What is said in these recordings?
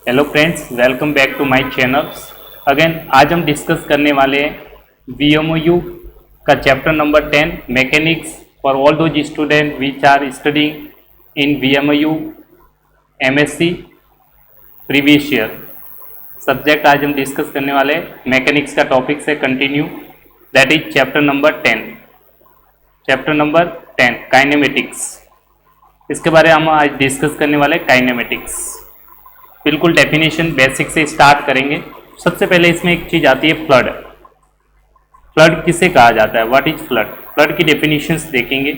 Hello friends, welcome back to my channel. Again आज हम discuss करने वाले हैं VMOU का chapter number 10 mechanics for all those student which are studying in VMOU MSc previous year. Subject आज हम discuss करने वाले मैकेनिक्स का टॉपिक से continue, that is chapter number 10। Chapter number 10 kinematics, इसके बारे में हम आज डिस्कस करने वाले काइनेमेटिक्स। बिल्कुल डेफिनेशन बेसिक से स्टार्ट करेंगे। सबसे पहले इसमें एक चीज आती है फ्लड। फ्लड किसे कहा जाता है, व्हाट इज फ्लड? फ्लड की डेफिनेशंस देखेंगे।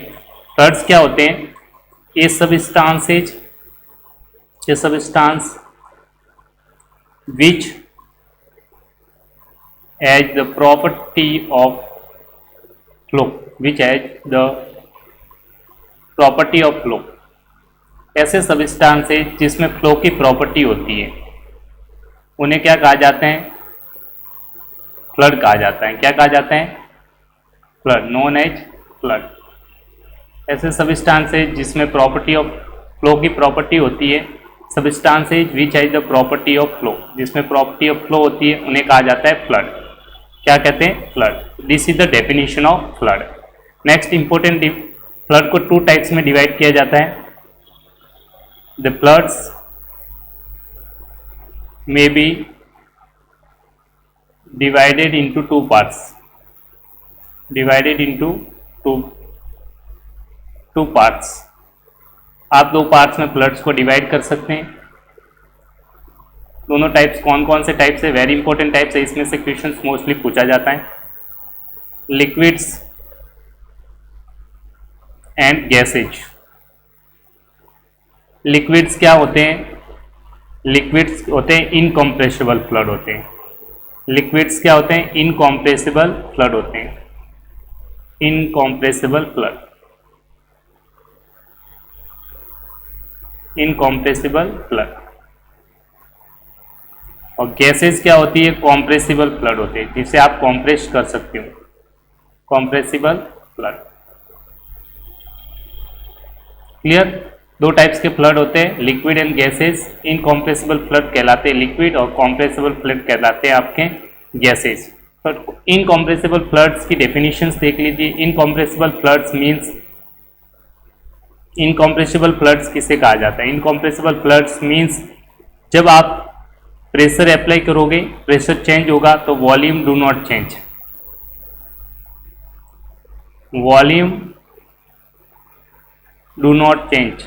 फ्लड्स क्या होते हैं? ए substance which has the property of flow, ऐसे सबस्टांस है जिसमें फ्लो की प्रॉपर्टी होती है, उन्हें क्या कहा जाते हैं? फ्लड कहा जाता है। क्या कहा जाता है? Fluid, known as fluid. ऐसे सबस्टांस है जिसमें प्रॉपर्टी ऑफ फ्लो की प्रॉपर्टी होती है। सबस्टांस है which has the property of flow, जिसमें प्रॉपर्टी ऑफ फ्लो होती है, उन्हें कहा जाता है फ्लड। क्या कहते हैं? Flood. This is the definition of flood. Next important, flood को टू टाइप्स में डिवाइड किया जाता है। The floods may be divided into two parts. Two parts. आप दो पार्ट्स में फ्लड्स को डिवाइड कर सकते हैं। दोनों टाइप्स कौन कौन से टाइप्स है? वेरी इंपॉर्टेंट टाइप्स है, इसमें से क्वेश्चंस मोस्टली पूछा जाता है। Liquids and gases. लिक्विड्स क्या होते हैं? लिक्विड्स होते हैं इनकम्प्रेसिबल फ्लड होते हैं। लिक्विड्स क्या होते हैं? इनकम्प्रेसिबल फ्लड होते हैं। Incompressible flood, incompressible flood. और गैसेस क्या होती है? कॉम्प्रेसिबल फ्लड होते हैं, जिसे आप कॉम्प्रेस कर सकते हो। Compressible flood. क्लियर? दो टाइप्स के फ्लड होते हैं, liquid and gases. Incompressible flood कहलाते हैं लिक्विड और कॉम्प्रेसिबल फ्लड कहलाते हैं आपके गैसेस। तो इनकम्प्रेसिबल फ्लड्स की डेफिनेशंस देख लीजिए। Incompressible floods means, incompressible floods किसे कहा जाता है? इनकम्प्रेसिबल फ्लड्स मींस जब आप प्रेशर अप्लाई करोगे, प्रेशर चेंज होगा तो volume do not change. Volume do not change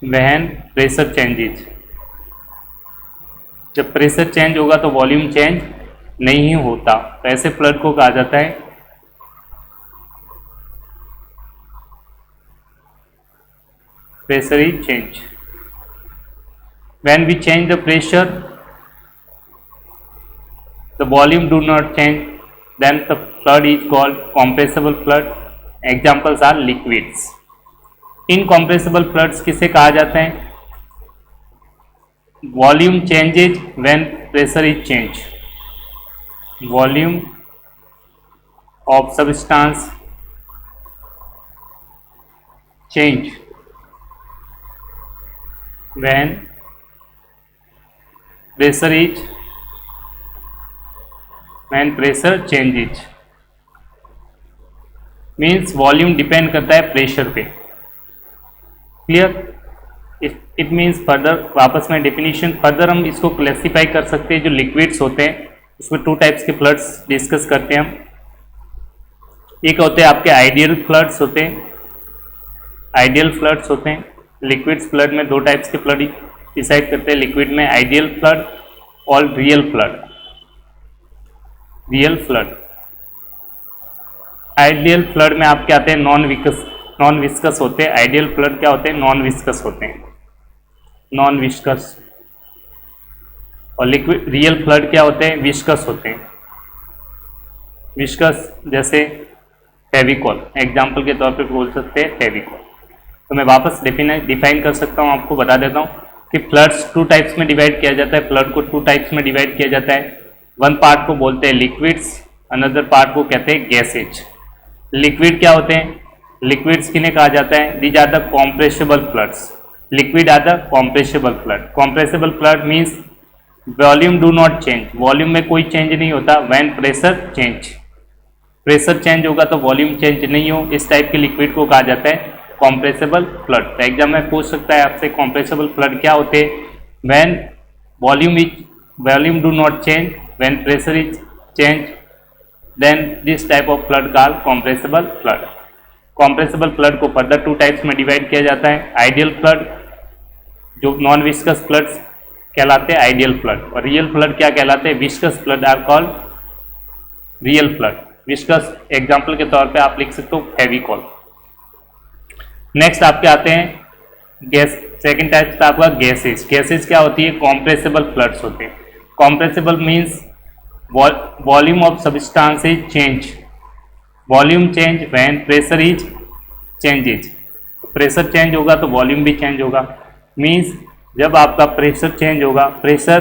when pressure changes. जब प्रेशर चेंज होगा तो वॉल्यूम चेंज नहीं होता, तो ऐसे फ्लड को कहा जाता है pressure is change. When we change the pressure, the volume do not change, then the flood is called compressible flood. Examples are liquids. Incompressible floods किसे कहा जाता है? Volume changes when pressure is changed. Volume of substance change when pressure changes, means volume depend करता है pressure पे। Clear? It means further, वापस में definition further हम इसको क्लासीफाई कर सकते हैं। जो लिक्विड्स होते हैं उसमें टू टाइप्स के फ्लड्स डिस्कस करते हैं हम। एक होते हैं आपके आइडियल फ्लड्स होते हैं, आइडियल फ्लड्स होते हैं। लिक्विड्स फ्लड में दो टाइप्स के फ्लड डिसाइड करते हैं। लिक्विड में आइडियल फ्लड और real flood. Real flood, ideal flood में आपके आते हैं नॉन विस्कस होते हैं। आइडियल फ्लड क्या होते हैं? नॉन विस्कस होते हैं, नॉन विस्कस। और लिक्विड रियल फ्लड क्या होते हैं? विस्कस होते हैं। विस्कस जैसे फेविकॉल, एग्जाम्पल के तौर पे बोल सकते हैं फेविकॉल। तो मैं वापस डिफाइन कर सकता हूँ, आपको बता देता हूँ कि फ्लड्स टू टाइप्स में डिवाइड किया जाता है। फ्लड को टू टाइप्स में डिवाइड किया जाता है। वन पार्ट को बोलते हैं लिक्विड्स, अनदर पार्ट को कहते हैं गैसेज। लिक्विड क्या होते हैं? लिक्विड्स किन्हें कहा जाता है? These are the compressible fluids. Liquid are the compressible flood. Compressible flood means volume do not change. Volume में कोई चेंज नहीं होता. When pressure change, pressure change होगा तो वॉल्यूम चेंज नहीं हो. इस टाइप के लिक्विड को कहा जाता है कॉम्प्रेसिबल फ्लड. तो एग्जाम में पूछ सकता है आपसे कॉम्प्रेसिबल फ्लड क्या होते हैं. When volume do not change, when pressure is change, then this type of fluid called compressible fluid. Compressible fluid को फर्दर 2 टाइप्स में डिवाइड किया जाता है. आइडियल फ्लड, जो नॉन विस्कस फ्लड्स कहलाते हैं आइडियल फ्लड, और रियल फ्लड क्या कहलाते हैं, viscous fluid are called real fluid. Viscous example के तौर पे आप लिख सकते हो फेविकॉल. नेक्स्ट आपके आते हैं गैस. सेकेंड टाइप का आपका गैसेज. गैसेज क्या होती है, कॉम्प्रेसिबल फ्लड्स होते हैं. Compressible means volume of substance is change, volume change when pressure is changes. Pressure change होगा तो वॉल्यूम भी चेंज होगा. मीन्स जब आपका प्रेशर चेंज होगा, प्रेशर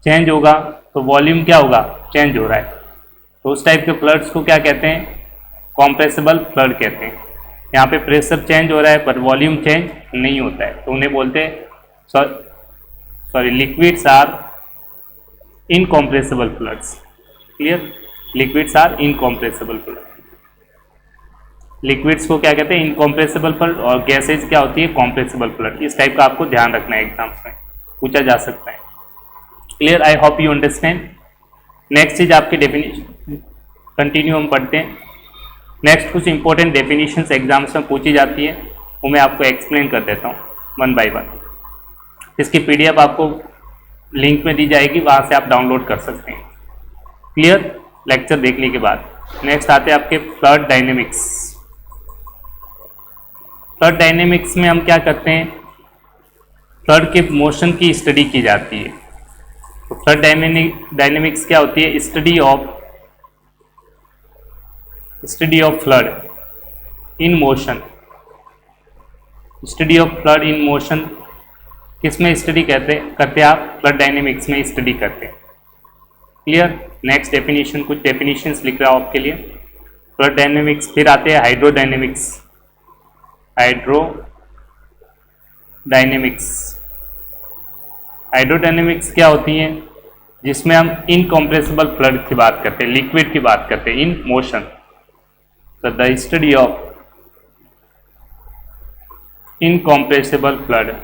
चेंज होगा तो वॉल्यूम क्या होगा, चेंज हो रहा है. तो उस टाइप के फ्लड्स को क्या कहते हैं, कॉम्प्रेसिबल फ्लड कहते हैं. यहाँ पे प्रेशर चेंज हो रहा है पर वॉल्यूम चेंज नहीं होता है, तो उन्हें बोलते हैं liquids are incompressible fluids. Clear, liquids are incompressible fluid. Liquids को क्या कहते हैं, इनकॉम्प्रेसिबल फ्लड, और गैसेज क्या होती है, कॉम्प्रेसिबल फ्लड. इस टाइप का आपको ध्यान रखना है, एग्जाम्स में पूछा जा सकता है. Clear, I hope you understand. Next चीज आपकी डेफिनेशन, कंटिन्यू हम पढ़ते हैं. नेक्स्ट कुछ इंपॉर्टेंट डेफिनेशंस एग्जाम्स में पूछी जाती है, वो मैं आपको एक्सप्लेन कर देता हूँ वन बाय वन. इसकी पीडीएफ आपको लिंक में दी जाएगी, वहाँ से आप डाउनलोड कर सकते हैं. क्लियर, लेक्चर देखने के बाद नेक्स्ट आते हैं आपके फ्लड डायनेमिक्स. फ्लड डायनेमिक्स में हम क्या करते हैं, फ्लड के मोशन की स्टडी की जाती है. तो फ्लड डायनेमिक्स क्या होती है, study of flood in motion. Study of flood in motion किस में स्टडी करते हैं आप, फ्लड डायनेमिक्स में स्टडी करते हैं. क्लियर. नेक्स्ट डेफिनेशन, कुछ डेफिनेशंस लिख रहा हूँ आपके लिए. Flood dynamics. फिर आते हैं हाइड्रोडायनेमिक्स. हाइड्रोडायनेमिक्स क्या होती हैं, जिसमें हम इनकॉम्प्रेसिबल फ्लड की बात करते हैं, लिक्विड की बात करते हैं इन मोशन. तो the study of incompressible flood,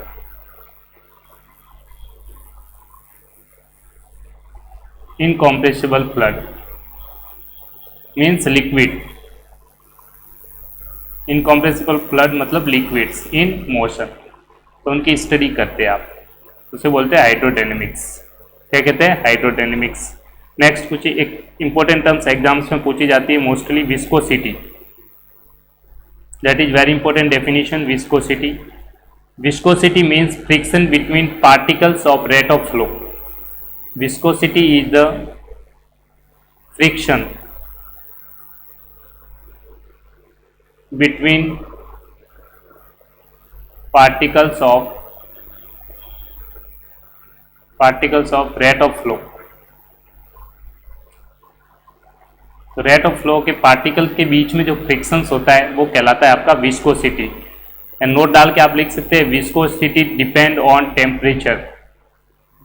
incompressible flood means liquid. Incompressible flood मतलब लिक्विड्स इन मोशन, तो उनकी स्टडी करते हैं आप, उसे बोलते हैं हाइड्रोडायनेमिक्स. क्या कहते हैं, हाइड्रोडायनेमिक्स. नेक्स्ट कुछ एक इंपॉर्टेंट टर्म्स एग्जाम्स में पूछी जाती है, mostly viscosity. That is very important definition. Viscosity means friction between particles of rate of flow. Viscosity is the friction between particles of rate of flow. तो rate of flow के particle के बीच में जो frictions होता है वो कहलाता है आपका विस्कोसिटी. एंड नोट डाल के आप लिख सकते हैं, viscosity depend on temperature.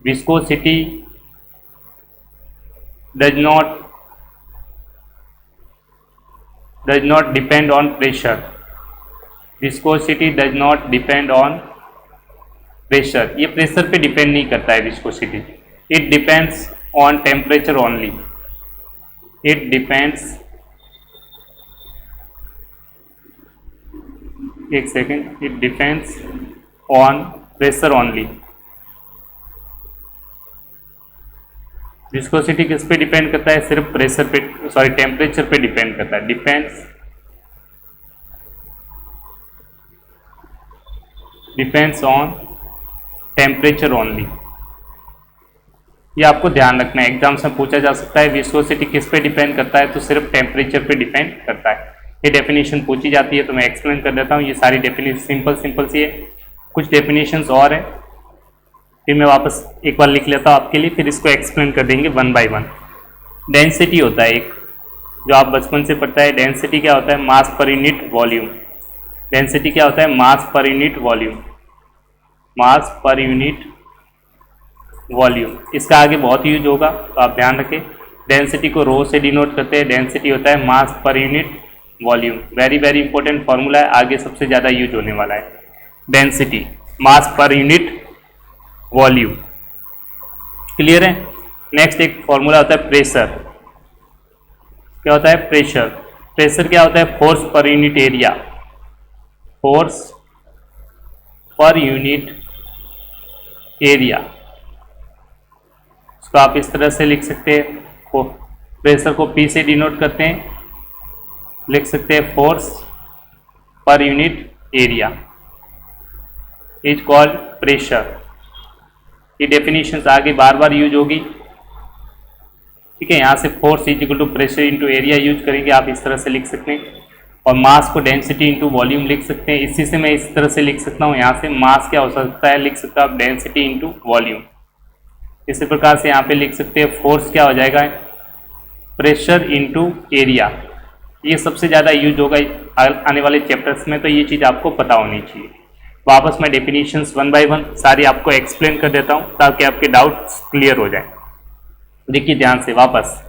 Viscosity does not depend on pressure. Viscosity does not depend on pressure. ये प्रेशर पे डिपेंड नहीं करता है viscosity. It depends on temperature only. It depends, एक second, it depends on pressure only. Viscosity किस पे depend करता है, सिर्फ प्रेशर पे, टेम्परेचर पे डिपेंड करता है. Depends on temperature only. ये आपको ध्यान रखना है, एग्जाम्स में पूछा जा सकता है विस्कोसिटी किस पे डिपेंड करता है, तो सिर्फ टेम्परेचर पे डिपेंड करता है. ये डेफिनेशन पूछी जाती है तो मैं एक्सप्लेन कर देता हूँ. ये सारी डेफिनेशन सिंपल सी है. कुछ डेफिनेशंस और है, फिर मैं वापस एक बार लिख लेता हूँ आपके लिए, फिर इसको एक्सप्लेन कर देंगे वन बाय वन. डेंसिटी होता है एक, जो आप बचपन से पढ़ता है. डेंसिटी क्या होता है, mass per unit volume. Density क्या होता है? मास पर यूनिट वॉल्यूम, मास पर यूनिट वॉल्यूम। इसका आगे बहुत यूज होगा तो आप ध्यान रखें। डेंसिटी को रो से डिनोट करते हैं, डेंसिटी होता है mass per unit volume. Very very important formula है, आगे सबसे ज़्यादा यूज होने वाला है। Density mass per unit volume, clear है। नेक्स्ट एक फॉर्मूला होता है प्रेशर। क्या होता है? प्रेशर। प्रेशर क्या होता है? Force per unit area, force per unit area. इसको आप इस तरह से लिख सकते हैं, प्रेशर को P से डिनोट करते हैं, लिख सकते हैं force per unit area is called pressure. ये डेफिनेशन आगे बार बार यूज होगी, ठीक है। यहाँ से force is equal to pressure into area use करेंगे, आप इस तरह से लिख सकते हैं। और मास को डेंसिटी इंटू वॉल्यूम लिख सकते हैं। इसी से मैं इस तरह से लिख सकता हूँ, यहाँ से मास क्या हो सकता है? लिख सकता हूँ डेंसिटी इंटू वॉल्यूम। इसी प्रकार से यहाँ पे लिख सकते हैं फोर्स क्या हो जाएगा? Pressure into area. ये सबसे ज़्यादा यूज होगा आने वाले चैप्टर्स में, तो ये चीज़ आपको पता होनी चाहिए। वापस मैं डेफिनेशंस वन बाय वन सारी आपको एक्सप्लेन कर देता हूँ ताकि आपके डाउट्स क्लियर हो जाए। देखिए ध्यान से वापस,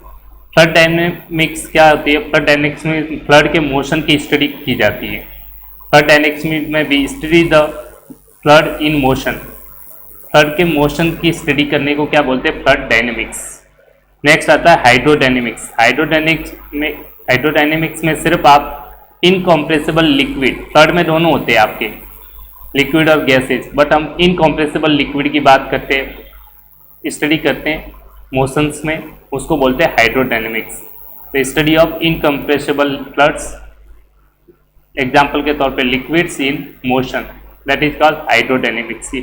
फ्लड डायनेमिक्स क्या होती है? फ्लड डायनेमिक्स में फ्लड के मोशन की स्टडी की जाती है। फ्लड डायनेमिक्स में भी study the flood in motion, flood के मोशन की स्टडी करने को क्या बोलते हैं? Flood dynamics. नेक्स्ट आता है हाइड्रोडायनेमिक्स। हाइड्रोडायनेमिक्स में सिर्फ आप इनकम्प्रेसिबल लिक्विड, फ्लड में दोनों होते हैं आपके, लिक्विड और गैसेज, बट हम इनकम्प्रेसिबल लिक्विड की बात करते हैं, स्टडी करते हैं मोशंस में, उसको बोलते हैं हाइड्रोडायनेमिक्स। तो study of incompressible floods, example के तौर पे liquids in motion, that is called hydrodynamics.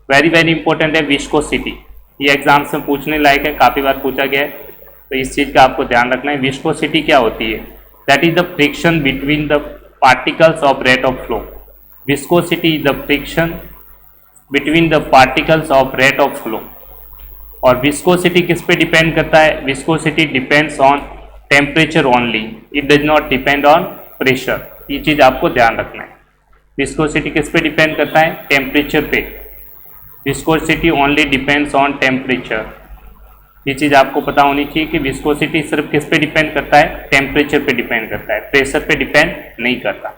Very very important है विस्कोसिटी, ये एग्जाम्स में पूछने लायक है, काफ़ी बार पूछा गया है, तो इस चीज़ का आपको ध्यान रखना है। विस्कोसिटी क्या होती है? That is the friction between the particles of rate of flow. Viscosity is the friction between the particles of rate of flow. और विस्कोसिटी किस पे डिपेंड करता है? Viscosity depends on temperature only, it does not depend on pressure. ये चीज़ आपको ध्यान रखना है। विस्कोसिटी किस पे डिपेंड करता है? टेम्परेचर पे। Viscosity only depends on temperature. ये चीज़ आपको पता होनी चाहिए कि विस्कोसिटी सिर्फ किस पे डिपेंड करता है? टेम्परेचर पे डिपेंड करता है, प्रेशर पे डिपेंड नहीं करता।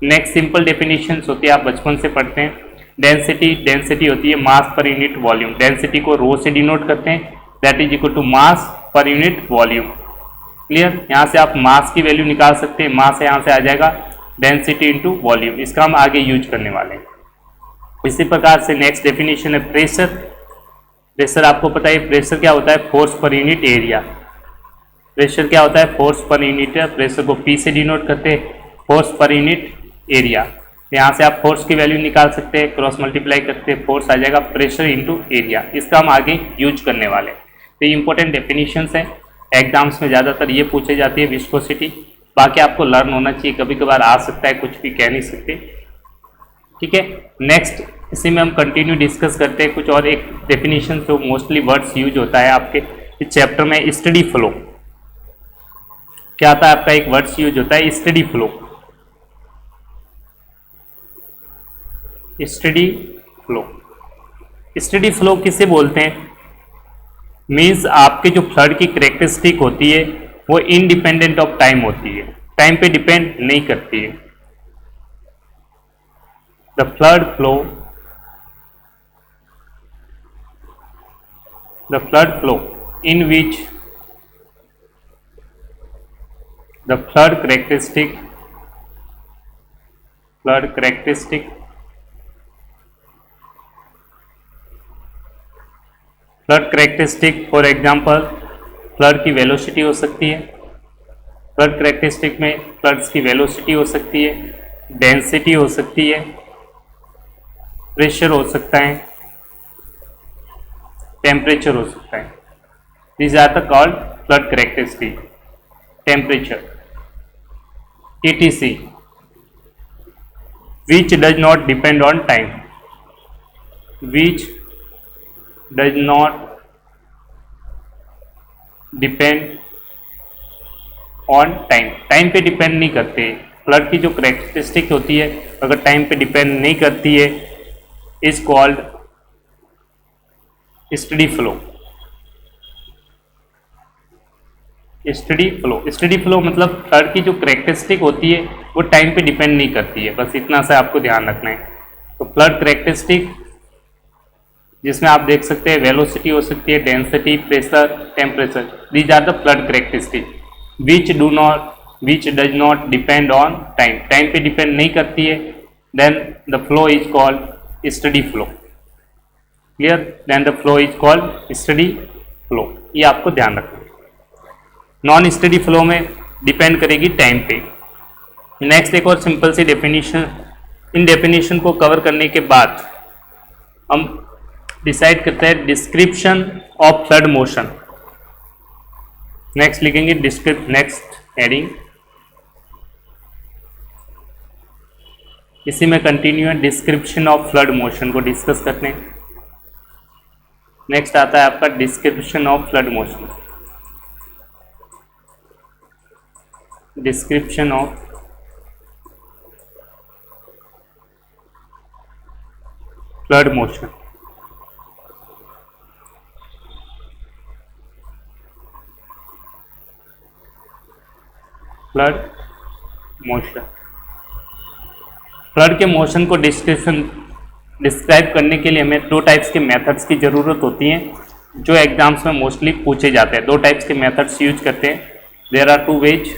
नेक्स्ट सिंपल डेफिनेशंस होती है, आप बचपन से पढ़ते हैं। डेंसिटी होती है mass per unit volume. Density को रो से डिनोट करते हैं, that is equal to mass per unit volume. Clear? यहाँ से आप मास की वैल्यू निकाल सकते हैं, मास यहाँ से आ जाएगा डेंसिटी इंटू वॉल्यूम। इसका हम आगे यूज करने वाले हैं। इसी प्रकार से नेक्स्ट डेफिनेशन है प्रेशर। प्रेशर आपको पता है, प्रेशर क्या होता है? Force per unit area. Pressure क्या होता है? Force per unit. प्रेशर को P से डिनोट करते हैं, फोर्स पर यूनिट एरिया। यहाँ से आप फोर्स की वैल्यू निकाल सकते हैं, क्रॉस मल्टीप्लाई करते हैं, फोर्स आ जाएगा प्रेशर इंटू एरिया। इसका हम आगे यूज करने वाले हैं। तो ये इंपॉर्टेंट डेफिनेशंस हैं, एग्जाम्स में ज़्यादातर ये पूछे जाती है विस्कोसिटी। बाकी आपको लर्न होना चाहिए, कभी कभार आ सकता है, कुछ भी कह नहीं सकते, ठीक है। नेक्स्ट इसी में हम कंटिन्यू डिस्कस करते हैं कुछ और एक डेफिनेशन जो मोस्टली वर्ड्स यूज होता है आपके इस चैप्टर में, स्टडी फ्लो। क्या आता है आपका? एक वर्ड्स यूज होता है steady flow. Steady flow, steady flow किसे बोलते हैं? मीन्स आपके जो फ्लड की करेक्टरिस्टिक होती है वो इंडिपेंडेंट ऑफ टाइम होती है, टाइम पे डिपेंड नहीं करती है। The flood flow, the flood flow in which the flood characteristic for example flood की वेलोसिटी हो सकती है। फ्लड करेक्टरिस्टिक में फ्लड्स की वेलोसिटी हो सकती है, डेंसिटी हो सकती है, प्रेशर हो सकता है, टेम्परेचर हो सकता है। These are the called flood characteristic. Temperature, etc., which does not depend on time, which does not depend on time, time पे डिपेंड नहीं करते, फ्लड की जो करेक्टरिस्टिक होती है अगर टाइम पे डिपेंड नहीं करती है is called steady flow. Steady flow मतलब फ्लड की जो करेक्टरिस्टिक होती है वो टाइम पे डिपेंड नहीं करती है, बस इतना सा आपको ध्यान रखना है। तो फ्लड करेक्टरिस्टिक जिसमें आप देख सकते हैं वेलोसिटी हो सकती है, density, pressure, temperature, these are the fluid characteristic which does not depend on time, time पे डिपेंड नहीं करती है, then the flow is called steady flow. Clear? Then the flow is called steady flow, ये आपको ध्यान रखना है। Non steady flow में डिपेंड करेगी टाइम पे। नेक्स्ट एक और सिंपल सी डेफिनेशन, इन डेफिनेशन को कवर करने के बाद हम डिसाइड करते हैं description of flood motion. Next लिखेंगे नेक्स्ट हेडिंग, इसी में कंटिन्यू है, डिस्क्रिप्शन ऑफ फ्लड मोशन को डिस्कस करते हैं। नेक्स्ट आता है आपका description of flood motion. Description of flood motion. Flood motion, flood के मोशन को डिस्क्राइब करने के लिए हमें दो टाइप्स के मेथड्स की ज़रूरत होती हैं जो एग्जाम्स में मोस्टली पूछे जाते हैं। दो टाइप्स के मेथड्स यूज करते हैं। देयर आर टू वेज,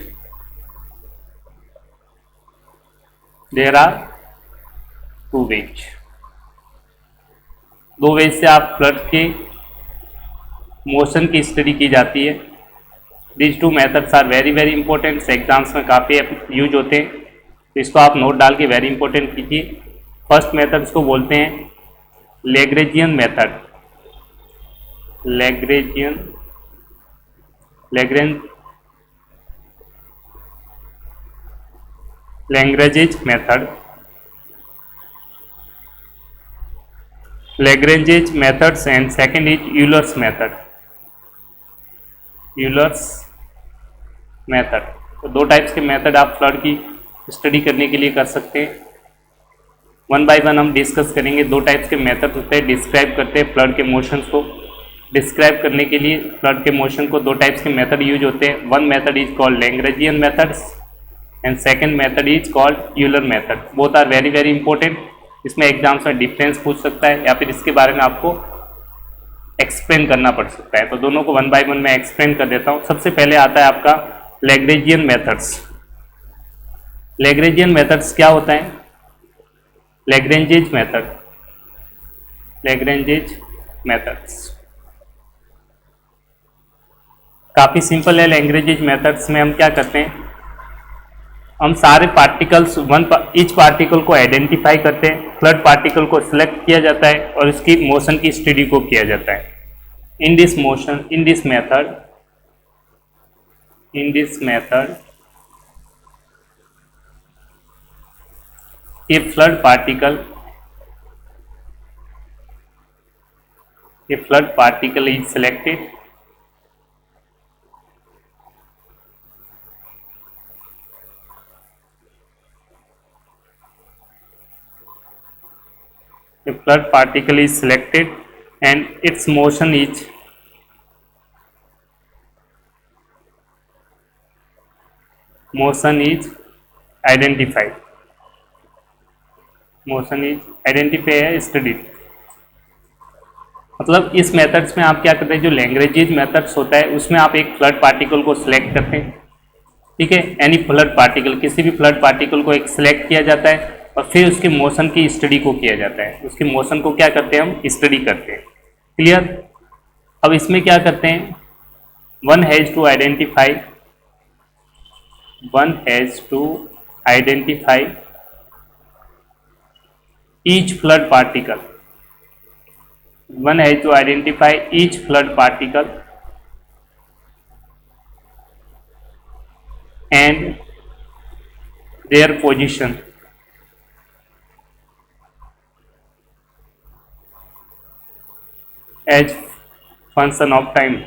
दो वेज से आप फ्लड के मोशन की स्टडी की जाती है। These two methods are very very important, exams में काफ़ी यूज होते हैं, तो इसको आप नोट डाल के वेरी इंपॉर्टेंट कीजिए। फर्स्ट मेथड्स को बोलते हैं Lagrangian method. Lagrange method, Lagrange's methods, and second is Euler's method। तो दो टाइप्स के मेथड आप फ्लड की स्टडी करने के लिए कर सकते हैं। वन बाय वन हम डिस्कस करेंगे। दो टाइप्स के मेथड होते हैं, डिस्क्राइब करते हैं फ्लड के मोशंस को। डिस्क्राइब करने के लिए फ्लड के मोशन को दो टाइप्स के मेथड यूज होते हैं। One method is called Lagrangian methods and second method is called Euler method. Both are very very important. इसमें एग्जाम्स में डिफरेंस पूछ सकता है या फिर इसके बारे में आपको एक्सप्लेन करना पड़ सकता है, तो दोनों को वन बाय वन मैं एक्सप्लेन कर देता हूँ। सबसे पहले आता है आपका लैग्रेंजियन मेथड्स। लैग्रेंजियन मेथड्स क्या होता है? लैग्रेंजेज मेथड्स काफ़ी सिंपल है। लैग्रेंजेज मेथड्स में हम क्या करते हैं, हम सारे पार्टिकल्स ईच पार्टिकल को आइडेंटिफाई करते हैं, फ्लड पार्टिकल को सिलेक्ट किया जाता है और इसकी मोशन की स्टडी को किया जाता है। In this method a flood particle is selected and its motion is identified है स्टडीड। मतलब इस मेथड्स में आप क्या करते हैं, जो लैग्रेंजेज मेथड्स होता है उसमें आप एक फ्लड पार्टिकल को सिलेक्ट करते हैं, ठीक है। एनी फ्लड पार्टिकल, किसी भी फ्लड पार्टिकल को एक सिलेक्ट किया जाता है और फिर उसके मोशन की स्टडी को किया जाता है। उसके मोशन को क्या करते हैं, हम स्टडी करते हैं। क्लियर? अब इसमें क्या करते हैं, one has to identify each flood particle, one has to identify each flood particle and their position as function of time,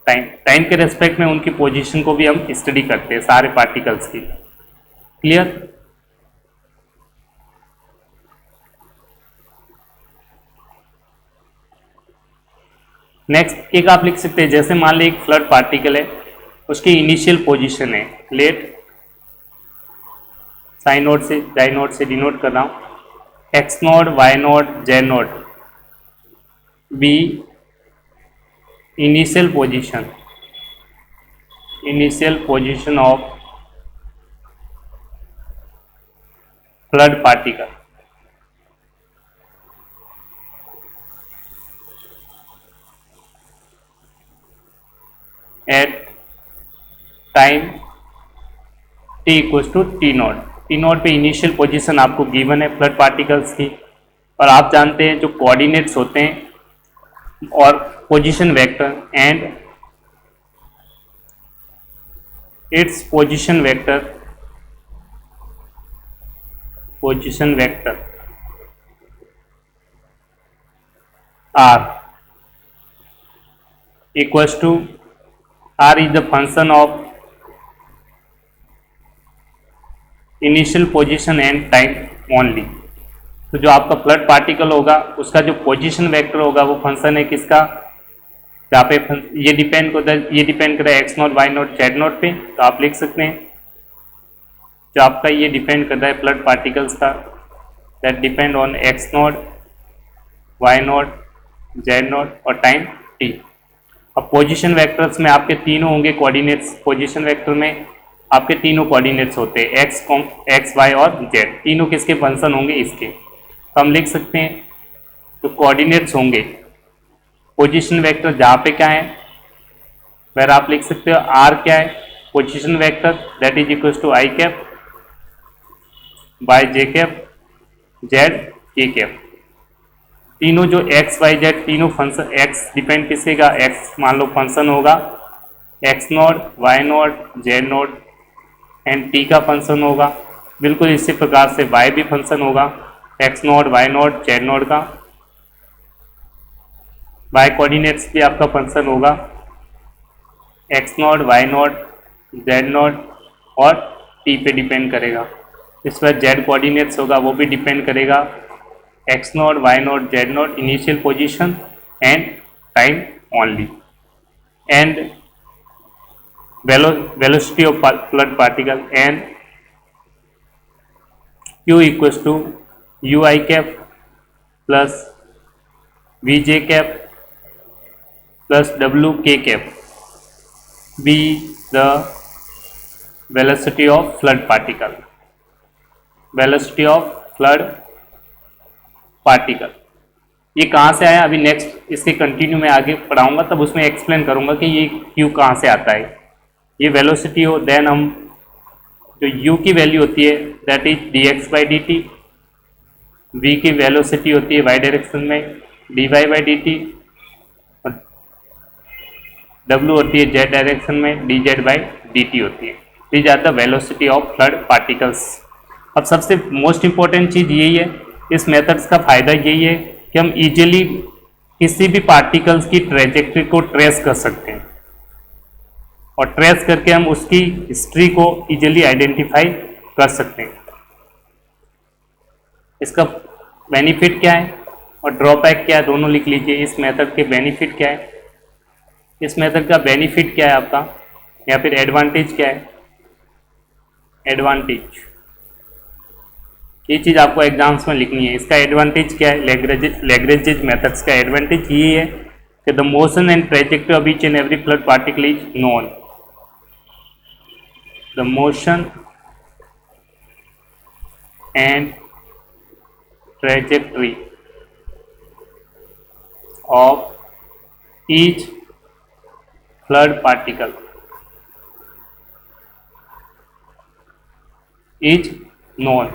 time के रेस्पेक्ट में उनकी पोजीशन को भी हम स्टडी करते हैं सारे पार्टिकल्स की। क्लियर? नेक्स्ट एक आप लिख सकते हैं, जैसे मान लीजिए एक फ्लड पार्टिकल है, उसकी इनिशियल पोजीशन है, लेट साइन नोट से डाई नोट से डिनोट कर रहा हूं, x naught y naught z naught be initial position of fluid particle at time t equals to t naught. T naught पे इनिशियल पोजीशन आपको गिवन है फ्लड पार्टिकल्स की, और आप जानते हैं जो कोऑर्डिनेट्स होते हैं और position vector and its position vector r equals to r is the function of initial position and time only. तो जो आपका फ्लड पार्टिकल होगा उसका जो पोजीशन वेक्टर होगा वो फंक्शन है किसका, जहाँ पे ये डिपेंड कर रहा है x naught y naught z naught पे। तो आप लिख सकते हैं जो आपका ये डिपेंड कर रहा है फ्लड पार्टिकल्स का, that depend on x naught y naught z naught और टाइम टी। अब पोजीशन वेक्टर्स में आपके तीनों होंगे कोऑर्डिनेट्स, पोजीशन वेक्टर में आपके तीनों कोऑर्डिनेट्स होते हैं एक्स वाई और जेड, तीनों किसके फंक्शन होंगे इसके। तो हम लिख सकते हैं तो कोऑर्डिनेट्स होंगे पोजीशन वेक्टर जहाँ पे क्या है, फिर आप लिख सकते हो आर क्या है position vector, that is equal to i cap by j cap z के कैप। तीनों जो एक्स वाई जेड तीनों फंक्शन, एक्स डिपेंड किसका, एक्स मान लो फंक्शन होगा x naught y naught z naught and t का फंक्शन होगा, बिल्कुल इसी प्रकार से वाई भी फंक्शन होगा x naught y naught z naught का, वाई कोऑर्डिनेट्स भी आपका फंक्शन होगा x naught y naught z naught और टी पे डिपेंड करेगा। इस पर जेड कोऑर्डिनेट्स होगा वो भी डिपेंड करेगा x naught y naught z naught initial position and time only. And velocity of flood particle and q equals to ui cap plus vj cap plus wk cap be the velocity of flood particle, velocity of flood particle। ये कहाँ से आया, अभी next इसके continue में आगे पढ़ाऊंगा, तब उसमें एक्सप्लेन करूंगा कि ये q कहाँ से आता है। ये वेलोसिटी हो, देन हम जो u की वैल्यू होती है that is dx by D t, v की वेलोसिटी होती है y डायरेक्शन में dy बाई डी टी, और w होती है z डायरेक्शन में dz बाई डी टी होती है। These are the velocity of fluid particles. अब सबसे मोस्ट इंपॉर्टेंट चीज़ यही है, इस मेथड्स का फायदा यही है कि हम इजीली किसी भी पार्टिकल्स की ट्रेजेक्ट्री को ट्रेस कर सकते हैं, और ट्रेस करके हम उसकी हिस्ट्री को इजीली आइडेंटिफाई कर सकते हैं। इसका बेनिफिट क्या है और ड्रॉबैक क्या है दोनों लिख लीजिए। इस मेथड के बेनिफिट क्या है, इस मेथड का बेनिफिट क्या है आपका, या फिर एडवांटेज क्या है। एडवांटेज ये चीज़ आपको एग्जाम्स में लिखनी है। इसका एडवांटेज क्या है, लैग्रेंज मेथड्स का एडवांटेज ये है कि the motion and trajectory of each and every flood particle is known. The motion and trajectory of each flood particle is known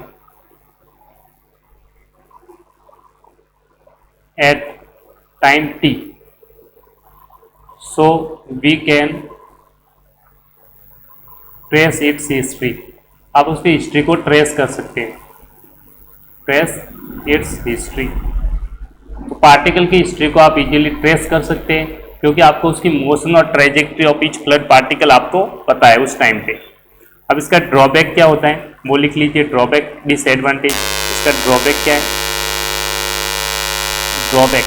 at time t, so we can trace it's history. आप उसकी history को trace कर सकते हैं, trace it's history. तो particle की history को आप इजीली ट्रेस कर सकते हैं क्योंकि आपको उसकी मोशन और trajectory of each fluid particle आपको पता है उस टाइम पे। अब इसका ड्रॉबैक क्या होता है वो लिख लीजिए, ड्रॉबैक डिसएडवांटेज। इसका ड्रॉबैक क्या है? ड्रॉबैक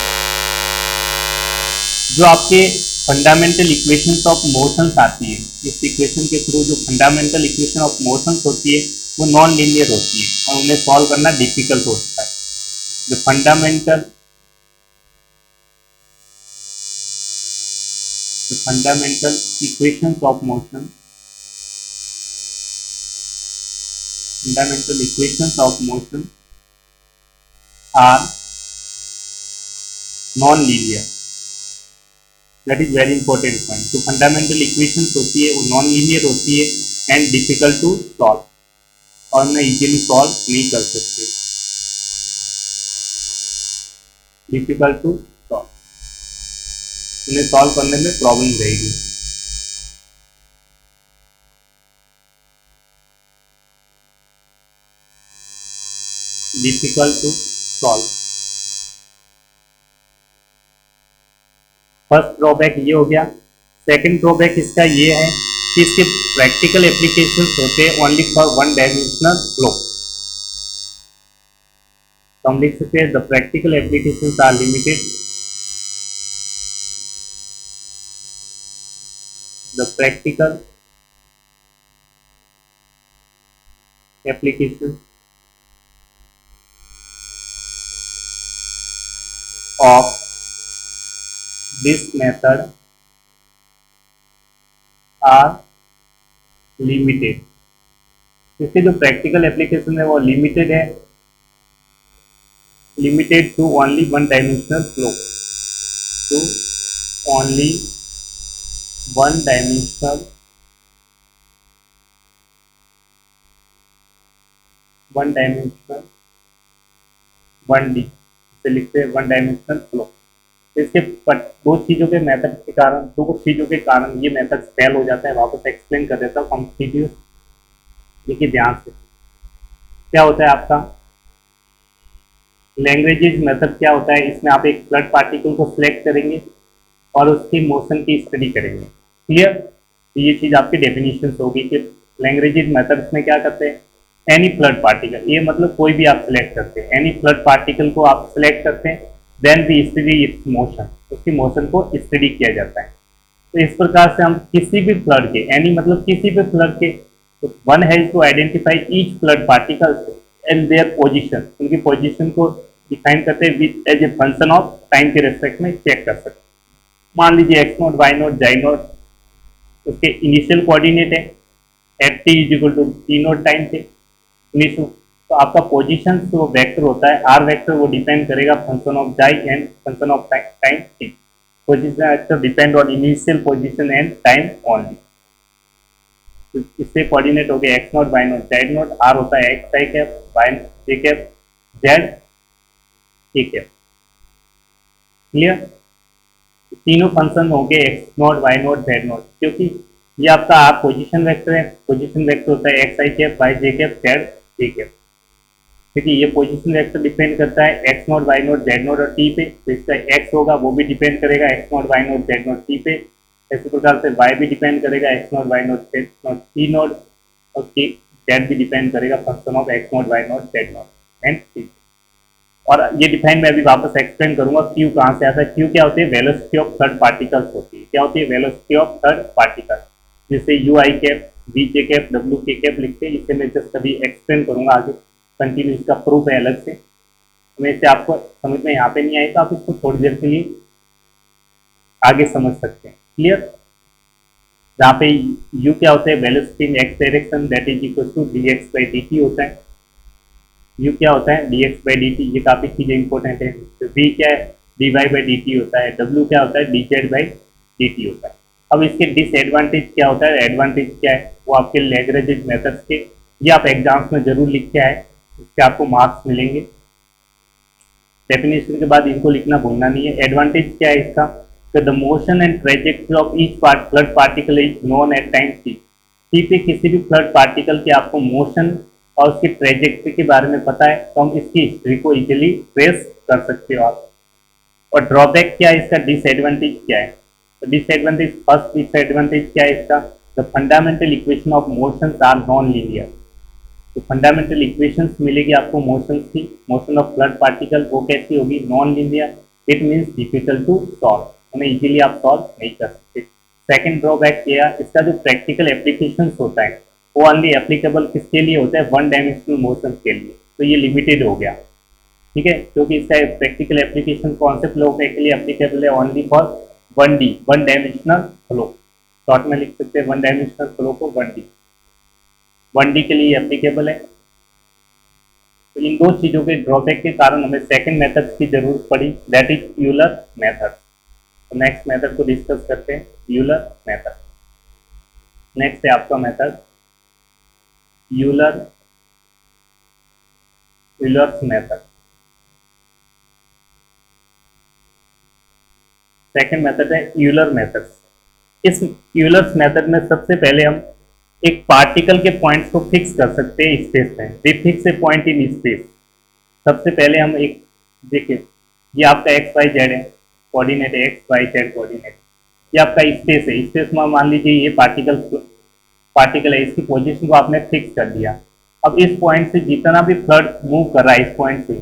जो आपके फंडामेंटल इक्वेशंस ऑफ मोशंस आती है, इस इक्वेशन के थ्रू जो फंडामेंटल इक्वेशन ऑफ मोशंस होती है वो नॉन लीनियर होती है और उन्हें सॉल्व करना डिफिकल्ट होता है। जो fundamental equations of motion, fundamental equations of motion are non-linear. That is very important point. जो fundamental equations होती है वो non-linear होती है and difficult to solve, और उन्हें easily solve नहीं कर सकते, difficult to solve, उन्हें solve करने में problem रहेगी। Difficult to solve. First drawback ये हो गया। सेकंड ड्रॉबैक इसका ये है कि इसके प्रैक्टिकल एप्लीकेशंस होते हैं only for one dimensional flow. तो हम लिख सकते हैं the practical applications are limited, the practical applications of this method are limited। इसके जो प्रैक्टिकल एप्लीकेशन है वो लिमिटेड है, limited to only one dimensional flow, to only one dimensional, one D से लिखते हैं वन डायमेंशनल फ्लो। इसके दो चीज़ों के मेथड के कारण, दो चीज़ों के कारण ये मेथड फेल हो जाता है। वापस एक्सप्लेन कर देता हूँ कंटिन्यूस, देखिए ध्यान से। क्या होता है आपका लैग्रेंजेस मेथड? क्या होता है इसमें आप एक फ्लड पार्टिकल को सिलेक्ट करेंगे और उसकी मोशन की स्टडी करेंगे। क्लियर? तो ये चीज़ आपकी डेफिनेशन होगी कि लैग्रेंजेस मेथड में क्या करते हैं, एनी फ्लड पार्टिकल, ये मतलब कोई भी आप सिलेक्ट करते हैं, एनी फ्लड पार्टिकल को आप सिलेक्ट करते हैं, then we study its motion, उसकी मोशन को स्टडी किया जाता है। तो इस प्रकार से हम किसी भी फ्लड के, एनी मतलब किसी भी फ्लड के, तो one has to identify each fluid particle and their position, उनकी पोजीशन को डिफाइन करते हैं with as a function of time के रेस्पेक्ट में चेक कर सकते हैं। मान लीजिए x naught, y naught, z naught उसके इनिशियल कोऑर्डिनेट है, at t is equal to t naught time थे। तो आपका पोजीशन जो वेक्टर होता है आर वेक्टर, वो डिपेंड करेगा function of z and function of time t. Position vector depend on initial position and time only. तो इससे कोऑर्डिनेट हो गया x naught, y naught, z naught. R होता है एक्स आई cap, y j cap, z के cap. Clear? तीनों function हो गए x naught, y naught, z naught, क्योंकि ये आपका आर पोजीशन वेक्टर है। पोजीशन वेक्टर होता है एक्स आई cap, y j cap, z के कैप। देखिए ये पोजीशन वेक्टर डिपेंड करता है x naught, y naught, z naught और टी पे। तो इसका एक्स होगा वो भी डिपेंड करेगा x naught, y naught, z naught, t पे। इसी प्रकार से वाई भी डिपेंड करेगा x naught, y naught, z naught, t naught, और जेड भी डिपेंड करेगा function of x naught, y naught, z naught and t. और ये डिफाइन मैं अभी वापस एक्सप्लेन करूंगा क्यू कहाँ से आता है। क्यू क्या होती है? वेलोसिटी ऑफ थर्ड पार्टिकल्स होती है। क्या होती है? वेलोसिटी ऑफ थर्ड पार्टिकल, जिसे u i cap, v j cap, डब्ल्यू के कैप लिखते हैं। इसे मैं जस्ट अभी एक्सप्लेन करूंगा आगे, कंटिन्यू इसका प्रूफ है अलग से। मैं इसे आपको समझ में यहाँ पे नहीं आई तो आप इसको थोड़ी देर के लिए आगे समझ सकते हैं। क्लियर? जहाँ पे यू क्या होता है? Velocity in x direction, that is equal to d x by D t होता है। यू क्या होता है? D x by D t, ये काफी चीजें इंपॉर्टेंट है। तो वी क्या है? D Y by D t होता है। डब्ल्यू क्या होता है? D Z by D t होता है। अब इसके डिसएडवांटेज क्या होता है, एडवांटेज क्या है, वो आपके लैग्रेंजेस मेथड्स के, ये आप एग्जाम्स में जरूर लिख के आए, इसके आपको मार्क्स मिलेंगे। डेफिनेशन के बाद इनको लिखना भूलना नहीं है। एडवांटेज क्या है इसका? The motion and trajectory of each fluid particle is known at time T. T पे किसी भी फ्लड पार्टिकल के आपको मोशन और उसकी ट्रेजेक्ट्री के बारे में पता है, तो हम इसकी हिस्ट्री को इजीली ट्रेस कर सकते हो आप। और ड्रॉबैक क्या है इसका? डिसएडवांटेज क्या है? डिसएडवांटेज, फर्स्ट डिसएडवांटेज क्या है इसका, the fundamental equation of motions are non linear. तो फंडामेंटल इक्वेशंस मिलेगी आपको मोशंस की, मोशन ऑफ फ्लड पार्टिकल, वो कैसी होगी, non linear. It means difficult to solve, उन्हें इजीली आप सॉल्व नहीं कर सकते। सेकंड ड्रॉबैक किया, इसका जो प्रैक्टिकल एप्लीकेशंस होता है वो ओनली एप्लीकेबल किसके लिए होता है, वन डायमेंशनल मोशन के लिए, तो ये लिमिटेड हो गया। ठीक है, क्योंकि इसका प्रैक्टिकल एप्लीकेशन कॉन्सेप्ट फ्लो के लिए एप्लीकेबल है only for 1D, one dimensional flow. Short में लिख सकते हैं वन डायमेंशनल फ्लो को 1D, 1D के लिए एप्लीकेबल है। तो इन दो चीज़ों के ड्रॉबैक के कारण हमें सेकंड मेथड की जरूरत पड़ी, दैट इज यूलर मेथड। तो नेक्स्ट मेथड को डिस्कस करते हैं, यूलर मेथड। नेक्स्ट है आपका method Euler's method. Second method है यूलर मेथड। इस यूलर्स मेथड में सबसे पहले हम एक पार्टिकल के पॉइंट्स को फिक्स कर सकते हैं स्पेस में, we fix a point in space. सबसे पहले हम एक देखिए, ये आपका एक्स वाई जेड है, कोऑर्डिनेट है एक्स वाई जेड कोऑर्डिनेट, ये आपका स्पेस है। स्पेस में मान लीजिए ये पार्टिकल है, इसकी पोजीशन को आपने फिक्स कर दिया। अब इस पॉइंट से जितना भी फ्लड मूव कर रहा है, इस पॉइंट से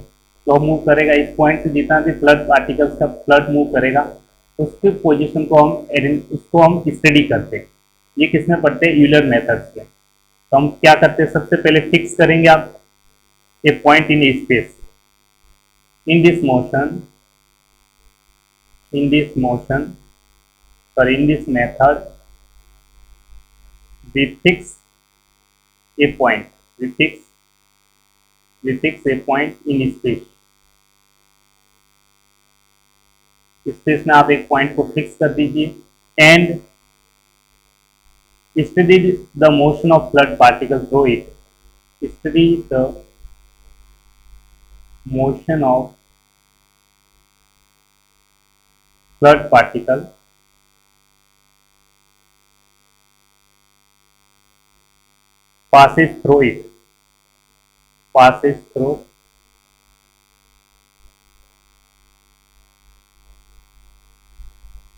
तो मूव करेगा, इस पॉइंट से जितना भी फ्लड पार्टिकल्स का फ्लड मूव करेगा, उसकी पोजीशन को हम स्टडी करते हैं। ये किसमें पढ़ते हैं, यूलर मेथड से। तो हम क्या करते हैं, सबसे पहले फिक्स करेंगे आप a point in space. In this motion in this method we fix a point, we fix a point in space। Space में आप एक पॉइंट को फिक्स कर दीजिए and study the motion of fluid particle through it, study the motion of fluid particle passes through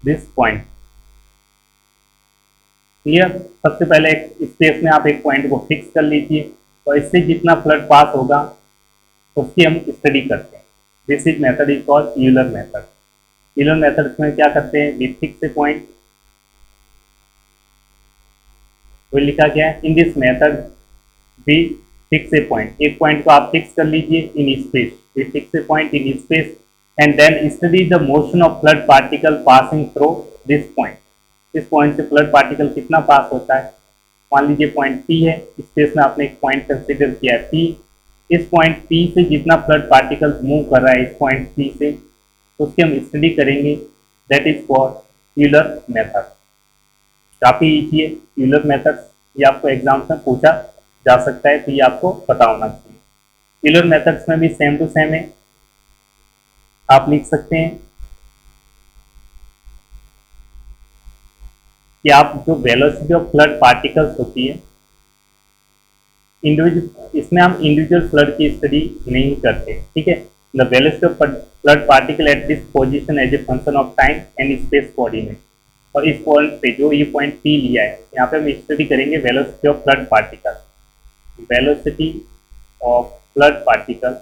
this point। Clear, सबसे पहले एक space में आप एक पॉइंट को फिक्स कर लीजिए और इससे जितना फ्लड पास होगा उसकी हम स्टडी करते हैं। This is method is called Euler method. Euler method में क्या करते हैं, वी फिक्स ए पॉइंट, वो लिखा गया है in this method we fix a point. एक पॉइंट को आप फिक्स कर लीजिए in space, we fix a point in space and then study the motion of fluid particle passing through this point. इस पॉइंट से फ्लड पार्टिकल कितना pass होता है, मान लीजिए पॉइंट P है, स्पेस में आपने एक पॉइंट कंसिडर किया है P। इस पॉइंट P से जितना फ्लड पार्टिकल मूव कर रहा है इस पॉइंट P से, उसकी हम स्टडी करेंगे, that is for Euler method. काफ़ी ईजी है यूलर मेथड, ये आपको एग्जाम में पूछा जा सकता है, तो ये आपको पता होना चाहिए। यूलर मेथड्स में भी सेम टू सेम है, आप लिख सकते हैं कि आप जो वेलोसिटी ऑफ फ्लड पार्टिकल्स होती है इंडिविजुअल, इसमें हम इंडिविजुअल फ्लड की स्टडी नहीं करते। ठीक है, the velocity of fluid particle at this position as a function of time and space coordinate. और इस पॉइंट पे जो ये पॉइंट P लिया है, यहाँ पे हम स्टडी करेंगे velocity of fluid particle, velocity of fluid particle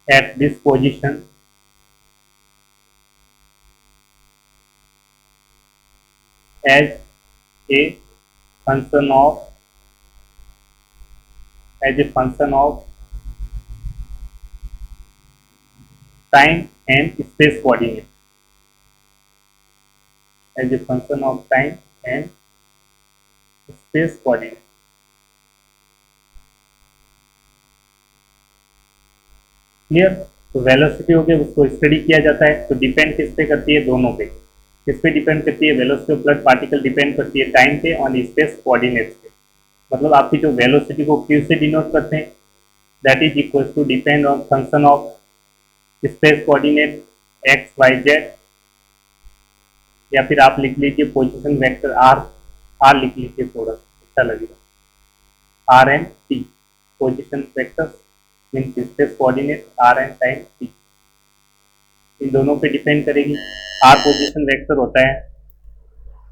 at this position as a function of time and space coordinate, as a function of time and space coordinate। Clear, तो velocity हो गया, उसको स्टडी किया जाता है, तो depend किस पे करती है, दोनों पे। किस पे डिपेंड करती है, velocity of fluid particle depend करती है टाइम पे और स्पेस कोऑर्डिनेट्स पे। मतलब आपकी जो वेलोसिटी को Q से डिनोट करते हैं, that is equal to depend on function of space coordinate x y z, या फिर आप लिख लीजिए पोजीशन वेक्टर आर लिख लीजिए, थोड़ा अच्छा लगेगा, R and T position vector mean distance coordinate R and time T, इन दोनों पे डिपेंड करेगी। आर पोजीशन वेक्टर होता है,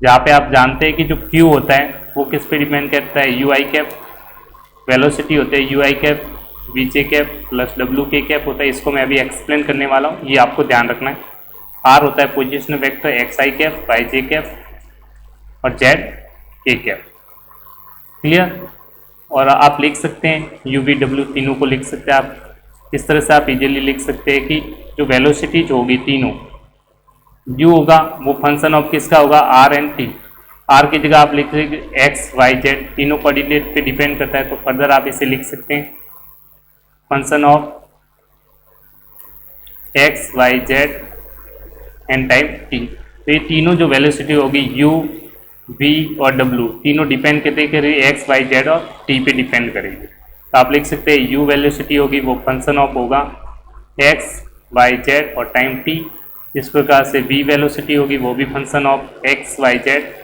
जहाँ पे आप जानते हैं कि जो क्यू होता है वो किस पे डिपेंड करता है, यू आई कैप। वेलोसिटी होते हैं u i cap v j cap plus डब्ल्यू के कैप होता है, इसको मैं अभी एक्सप्लेन करने वाला हूँ, ये आपको ध्यान रखना है। आर होता है पोजीशन वेक्टर एक्स आई कैप वाई जे कैप और जेड के कैप। क्लियर। और आप लिख सकते हैं यू वी डब्ल्यू, तीनों को लिख सकते हैं आप। इस तरह से आप इजीली लिख सकते हैं कि जो वेलोसिटी जो होगी तीनों, यू होगा वो फंक्शन ऑफ किसका होगा, आर एंड टी। आर की जगह आप लिख सकते एक्स वाई जेड, तीनों कोऑर्डिनेट पे डिपेंड करता है, तो फर्दर आप इसे लिख सकते हैं function of x y z and time t. तो ये तीनों जो वेलोसिटी होगी यू वी और डब्ल्यू, तीनों डिपेंड करेगी एक्स वाई जेड और टी पे डिपेंड करेगी। तो आप लिख सकते हैं यू वेलोसिटी होगी वो फंक्शन ऑफ होगा एक्स वाई जेड और टाइम टी। इस प्रकार से वी वेलोसिटी होगी वो भी function of x y z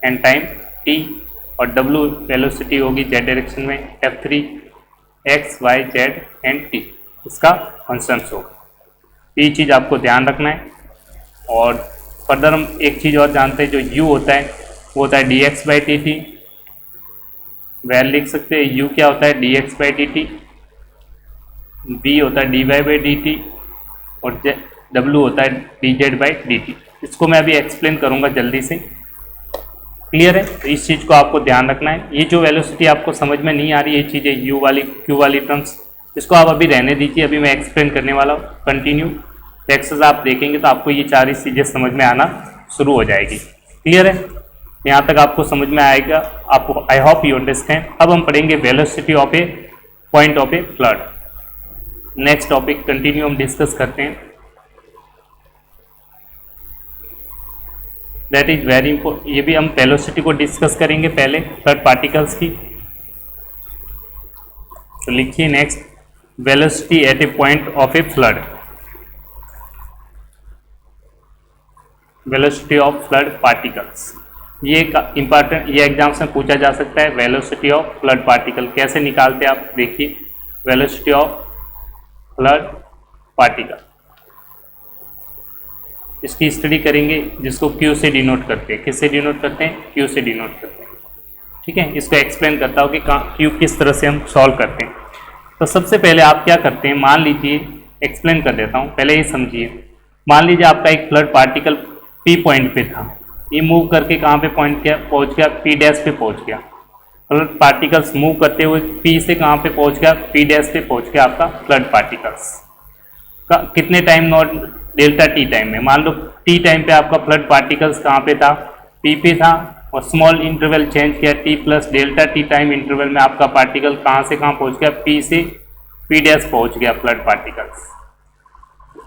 and time t, और डब्ल्यू वेलोसिटी होगी जेड डायरेक्शन में F3 x y z and t, इसका फंक्शन होगा। ये चीज़ आपको ध्यान रखना है। और फर्दर हम एक चीज़ और जानते हैं, जो u होता है वो होता है dx by t t. Well लिख सकते हैं u क्या होता है dx by t t, v होता है dy बाई डी टी और w होता है dz बाई डी टी। इसको मैं अभी एक्सप्लेन करूँगा जल्दी से। क्लियर है। तो इस चीज़ को आपको ध्यान रखना है। ये जो वेलोसिटी आपको समझ में नहीं आ रही, ये चीज़ें u वाली q वाली टर्म्स, इसको आप अभी रहने दीजिए, अभी मैं एक्सप्लेन करने वाला हूँ। कंटिन्यू टेक्स्ट आप देखेंगे तो आपको ये सारी चीज़ें समझ में आना शुरू हो जाएगी। क्लियर है। यहाँ तक आपको समझ में आएगा, आपको आई होप यू अंडरस्टैंड। अब हम पढ़ेंगे velocity of A point of a flood. Next topic continue हम डिस्कस करते हैं। That is very important. ये भी हम वेलोसिटी को डिस्कस करेंगे पहले, फ्लड पार्टिकल्स की। तो लिखिए next, velocity at A point of a flood. Velocity of fluid particles, ये एक इंपॉर्टेंट, ये एग्जाम्स में पूछा जा सकता है। वेलोसिटी ऑफ फ्लड पार्टिकल कैसे निकालते हैं आप देखिए। वेलोसिटी ऑफ फ्लड पार्टिकल, इसकी स्टडी करेंगे, जिसको क्यू से डिनोट करते हैं। किससे डिनोट करते हैं, क्यू से डिनोट करते हैं। ठीक है, इसको एक्सप्लेन करता हूँ कि क्यू किस तरह से हम सॉल्व करते हैं। तो सबसे पहले आप क्या करते हैं, मान लीजिए, एक्सप्लेन कर देता हूँ, पहले ये समझिए। मान लीजिए आपका एक फ्लड पार्टिकल पी पॉइंट पे था, ये मूव करके कहाँ पे पहुँच गया, पी डैश पे पहुँच गया। फ्लड पार्टिकल्स मूव करते हुए पी से कहाँ पे पहुँच गया, पी डैश पे पहुँच गया आपका फ्लड पार्टिकल्स का कितने time, not delta T time में। मान लो टी टाइम पे आपका फ्लड पार्टिकल्स कहाँ पे था, पी पे था, और स्मॉल इंटरवल चेंज किया T plus delta T time interval में आपका पार्टिकल कहाँ से कहाँ पहुँच गया, पी से पी डैश पहुँच गया फ्लड पार्टिकल्स।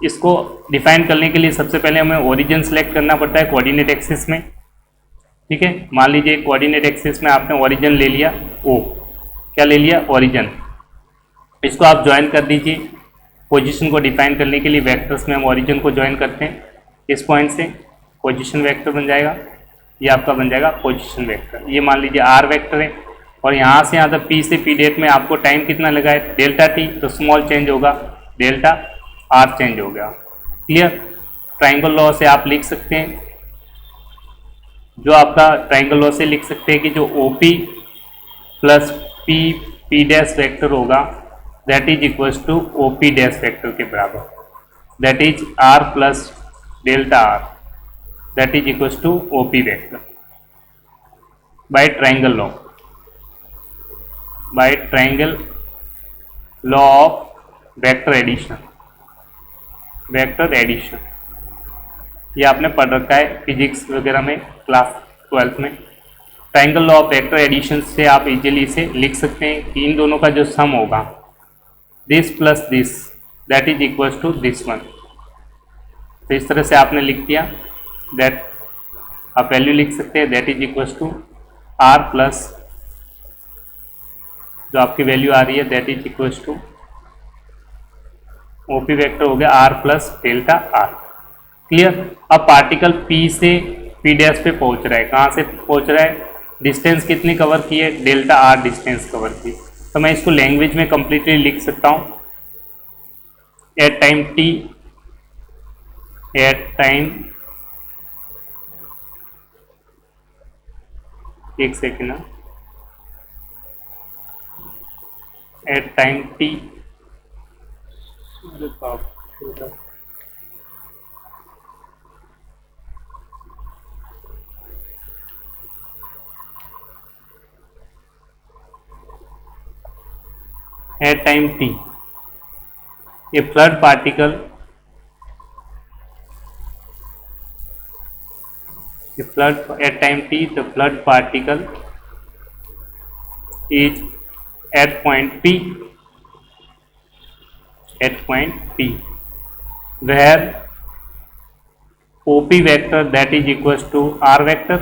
इसको डिफाइन करने के लिए सबसे पहले हमें ओरिजिन सेलेक्ट करना पड़ता है कोऑर्डिनेट एक्सिस में। ठीक है, मान लीजिए कोऑर्डिनेट एक्सिस में आपने ओरिजिन ले लिया, ओ क्या ले लिया, ओरिजिन। इसको आप ज्वाइन कर दीजिए। पोजीशन को डिफाइन करने के लिए वेक्टर्स में हम ओरिजिन को ज्वाइन करते हैं। इस पॉइंट से पोजीशन वेक्टर बन जाएगा, ये आपका बन जाएगा पोजीशन वेक्टर। ये मान लीजिए आर वेक्टर है, और यहाँ से यहाँ तक पी से पी डेट में आपको टाइम कितना लगा है, डेल्टा टी, तो स्मॉल चेंज होगा, डेल्टा आर चेंज हो गया। क्लियर। ट्राइंगल लॉ से आप लिख सकते हैं, जो आपका ट्राइंगल लॉ से लिख सकते हैं कि जो O P plus P P dash vector होगा, that is equals to O P dash vector के बराबर, that is R plus delta R, that is equals to O P vector by triangle law, by triangle law of vector addition. Vector addition ये आपने पढ़ रखा है physics वगैरह में, class 12th में। Triangle law of vector addition से आप इजीली इसे लिख सकते हैं कि इन दोनों का जो सम होगा, this plus this, that is equals to this one. तो इस तरह से आपने लिख दिया, दैट आप वैल्यू लिख सकते हैं, that is equals to R plus जो आपकी वैल्यू आ रही है, that is equals to OP vector हो गया R plus delta R. Clear. अब पार्टिकल पी से पी डैश पे पहुंच रहा है, कहाँ से पहुंच रहा है, डिस्टेंस कितनी कवर की है, डेल्टा आर डिस्टेंस कवर की। तो मैं इसको लैंग्वेज में कंप्लीटली लिख सकता हूँ। At time t, at time, एक सेकेंड ना, at time t, at time t, a flood particle, at time t, the flood particle is at point p, where OP vector that is equals to R vector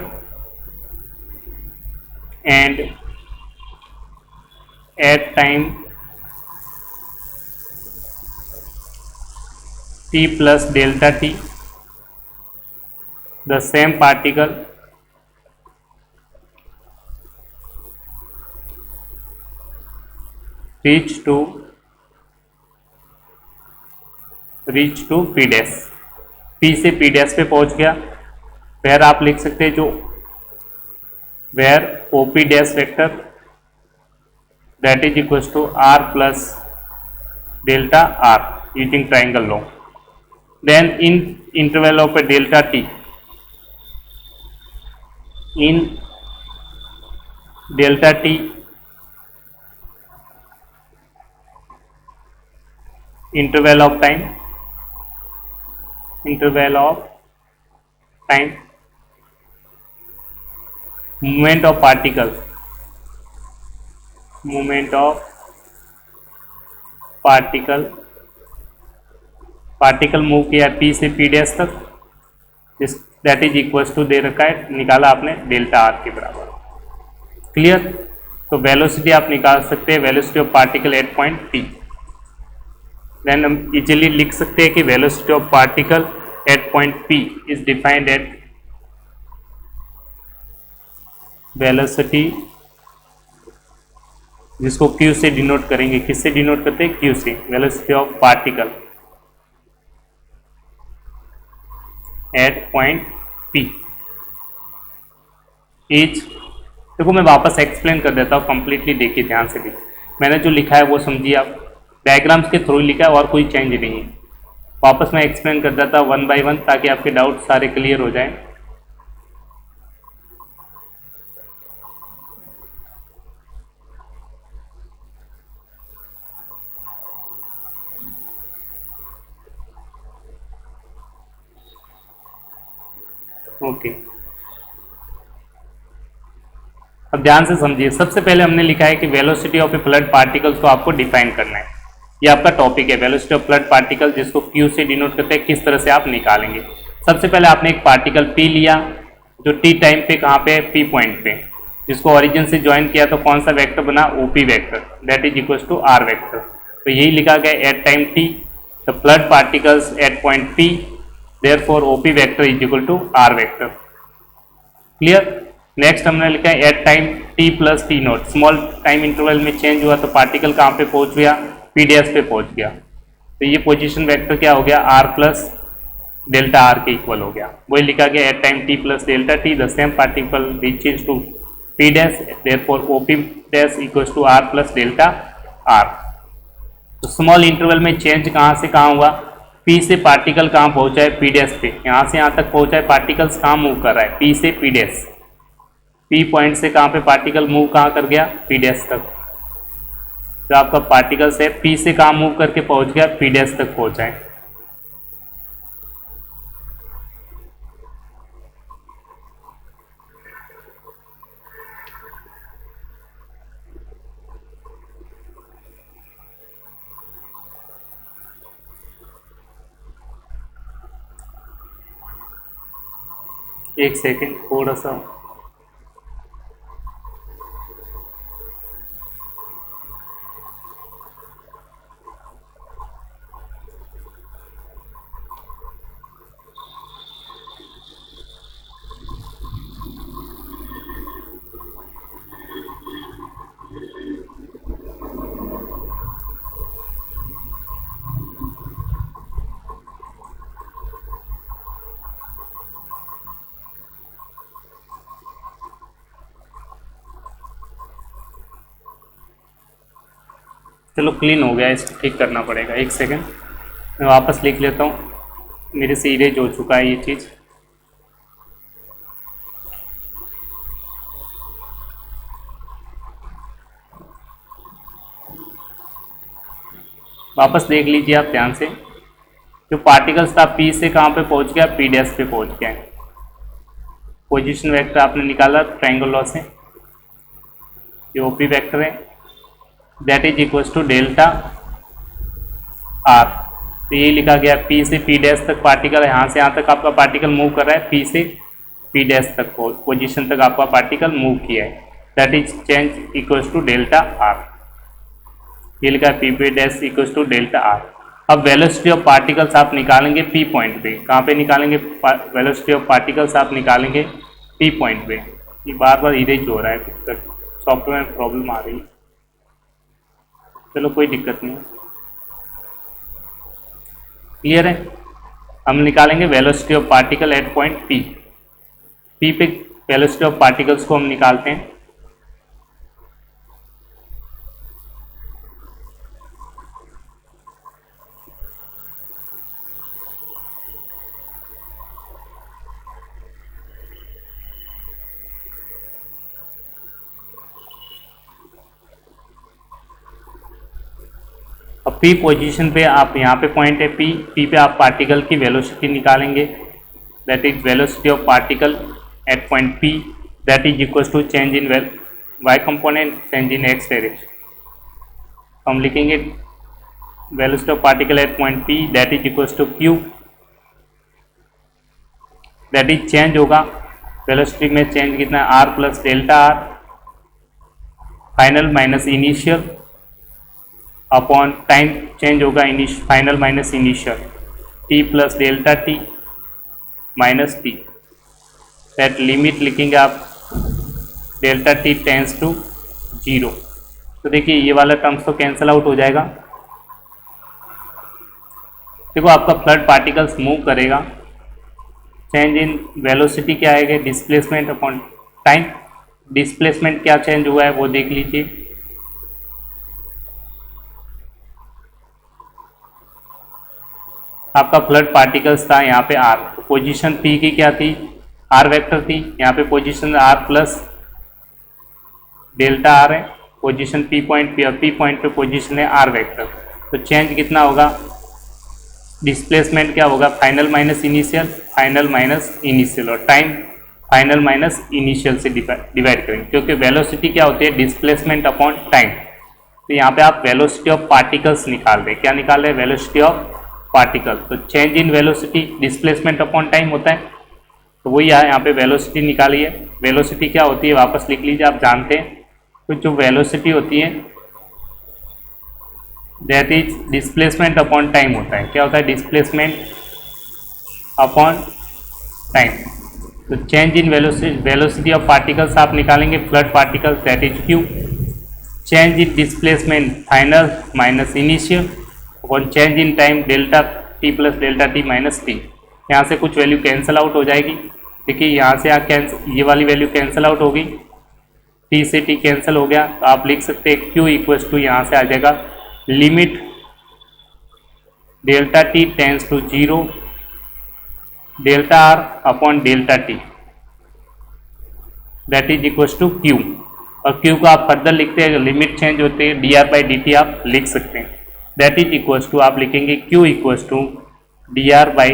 and at time t plus delta t, the same particle reach to p dash, p से p dash पे पहुंच गया। where आप लिख सकते हैं जो where OP dash vector that is equals to R plus delta R using triangle law, then in interval of a delta t, in delta t interval of time, movement of particle move किया p से p dash तक, that is equals to दे रखा है, निकाला आपने delta r के बराबर। Clear? तो वेलोसिटी आप निकाल सकते हैं, velocity of particle at point p। Then हम इजीली लिख सकते हैं कि velocity of particle at point p is defined at velocity, जिसको q से डिनोट करेंगे। किससे डिनोट करते हैं? q से। Velocity of particle at point p is, देखो मैं वापस एक्सप्लेन कर देता हूँ, कंप्लीटली देखिए ध्यान से भी। मैंने जो लिखा है वो समझिए आप, डायग्राम्स के थ्रू लिखा है और कोई चेंज नहीं है। वापस मैं एक्सप्लेन कर देता हूँ वन बाय वन, ताकि आपके डाउट सारे क्लियर हो जाएं। ओके, अब ध्यान से समझिए। सबसे पहले हमने लिखा है कि velocity of a flood particles को आपको डिफाइन करना है। ये आपका टॉपिक है, वेलोसिटी ऑफ फ्लड पार्टिकल, जिसको क्यू से डिनोट करते हैं, किस तरह से आप निकालेंगे। सबसे पहले आपने एक पार्टिकल पी लिया, जो टी टाइम पे कहाँ पे है? पी पॉइंट पे, जिसको ओरिजिन से ज्वाइन किया, तो कौन सा वेक्टर बना? OP vector, that is equal to R vector. तो यही लिखा गया at time T the fluid particles at point P, therefore OP vector is equal to R vector. Clear? Next हमने लिखा है at time T plus T naught, small time interval में change हुआ तो पार्टिकल कहाँ पे पहुंच गया? पी डैश पे पहुंच गया। तो ये पोजीशन वेक्टर क्या हो गया? आर प्लस डेल्टा आर के इक्वल हो गया। वही लिखा गया at time T plus delta T the same particle reaches to P dash, therefore OP dash equals to R plus delta R. तो स्मॉल इंटरवल में चेंज कहाँ से कहाँ हुआ? पी से पार्टिकल कहाँ पहुंचा है? पी डैश पे। यहाँ से यहाँ तक पहुंचा है, पार्टिकल्स कहाँ मूव कर रहा है? पी से पी डैश। पी पॉइंट से कहाँ पे पार्टिकल मूव कहाँ कर गया? पी डैश तक। जो आपका पार्टिकल्स है पी से कहाँ मूव करके पहुंच गया? पी डैश तक पहुंचा है। एक सेकेंड, थोड़ा सा चलो क्लीन हो गया, इसको ठीक करना पड़ेगा। एक सेकेंड, मैं वापस लिख लेता हूँ, मेरे से इरेज हो चुका है ये चीज़। वापस देख लीजिए आप ध्यान से, जो पार्टिकल्स था पी से कहाँ पे पहुँच गया, पी डैश पे पहुँच गया है। पोजीशन वेक्टर आपने निकाला ट्रायंगल लॉ से, ये ओपी वेक्टर है, that is equals to delta R. तो ये लिखा गया पी से पी डैश तक पार्टिकल, यहाँ से यहाँ तक आपका पार्टिकल मूव कर रहा है, पी से पी डैश तक पोजीशन तक आपका पार्टिकल मूव किया है, that is change equals to delta R. ये लिखा है P P dash equals to delta R. अब वेलोसिटी ऑफ पार्टिकल्स आप निकालेंगे पी पॉइंट पे। कहाँ पे निकालेंगे वेलोसिटी ऑफ पार्टिकल्स? आप निकालेंगे पी पॉइंट पे। ये बार बार इरेज हो रहा है, कुछ तक सॉफ्टवेयर में प्रॉब्लम आ रही है, चलो कोई दिक्कत नहीं है, क्लियर है। हम निकालेंगे velocity of particle at point P. P पे वेलोसिटी ऑफ पार्टिकल्स को हम निकालते हैं। अब पी पोजीशन पे आप, यहाँ पे पॉइंट है पी, पी पे आप पार्टिकल की वेलोसिटी निकालेंगे, that is velocity of particle at point P, that is equals to change in Y component, change in x direction. हम लिखेंगे velocity of particle at point P that is equals to Q, that is change होगा velocity में change कितना है, R plus delta R, final minus initial upon time change होगा final minus initial, T plus delta T minus T, that limit लिखेंगे आप delta T tends to 0। तो देखिए ये वाला टर्म्स तो कैंसिल आउट हो जाएगा। देखो आपका फ्लड पार्टिकल्स मूव करेगा, चेंज इन वेलोसिटी क्या आएगा, डिस्प्लेसमेंट अपॉन टाइम। डिस्प्लेसमेंट क्या चेंज हुआ है वो देख लीजिए, आपका फ्लड पार्टिकल्स था यहाँ पे आर, तो पोजीशन पी की क्या थी, आर वेक्टर थी, यहाँ पे position R plus delta R है, पोजीशन पी पॉइंट पे पोजीशन है आर वेक्टर। तो चेंज कितना होगा, डिस्प्लेसमेंट क्या होगा, फाइनल माइनस इनिशियल, और टाइम फाइनल माइनस इनिशियल से डिवाइड करेंगे, क्योंकि वेलोसिटी क्या होती है, डिस्प्लेसमेंट अपॉन टाइम। तो यहाँ पे आप वेलोसिटी ऑफ पार्टिकल्स निकाल दें, क्या निकाल रहे हैं, वेलोसिटी ऑफ पार्टिकल। तो change in velocity displacement upon time होता है, तो वही यहाँ पे वेलोसिटी निकाली है। वेलोसिटी क्या होती है वापस लिख लीजिए, आप जानते हैं। तो जो वेलोसिटी होती है that is displacement upon time होता है। क्या होता है, डिस्प्लेसमेंट अपॉन टाइम। तो change in velocity of particles आप निकालेंगे flood particles, that is Q, change in displacement final minus initial upon change in time delta T plus delta T minus T. यहाँ से कुछ वैल्यू कैंसिल आउट हो जाएगी। देखिए यहाँ से ये वाली वैल्यू कैंसिल आउट होगी, टी से टी कैंसिल हो गया, तो आप लिख सकते हैं क्यू इक्वल्स टू, यहाँ से आ जाएगा limit delta T tends to 0 delta R upon delta T, that is equals to Q. और क्यू को आप फर्दर लिखते हैं, लिमिट चेंज होते हैं D R by D T आप लिख सकते हैं, दैट इज इक्वल्स टू आप लिखेंगे Q equals to D R by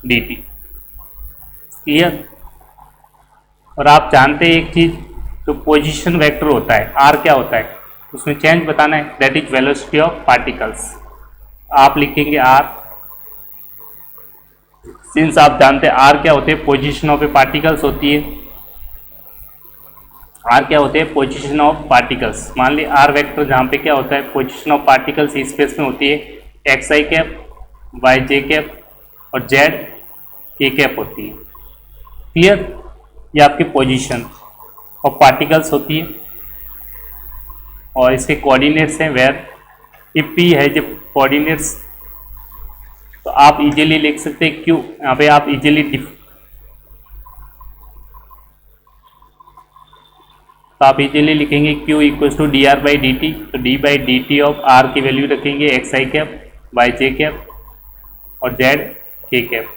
D T, clear. और आप जानते हैं एक चीज, तो पोजीशन वेक्टर होता है, आर क्या होता है उसमें चेंज बताना है, that is velocity of particles. आप लिखेंगे आर, सिंस आप जानते हैं आर क्या होते हैं, पोजीशन ऑफ ए पार्टिकल्स होती है। आर क्या होते हैं, पोजीशन ऑफ पार्टिकल्स। मान ली आर वेक्टर जहाँ पे क्या होता है, पोजीशन ऑफ पार्टिकल्स स्पेस में होती है, एक्स आई कैप, वाई जे कैप और जेड के कैप होती है, क्लियर। ये आपकी पोजीशन ऑफ पार्टिकल्स होती है, और इसके कोऑर्डिनेट्स हैं वेयर इफ पी है जो कोऑर्डिनेट्स, तो आप इजीली लिख सकते हैं क्यू। यहाँ पे आप इजीली तो आप इजीली लिखेंगे Q equal to D R by D T. तो D by D T of R की वैल्यू रखेंगे X I cap by J cap और जेड के कैप।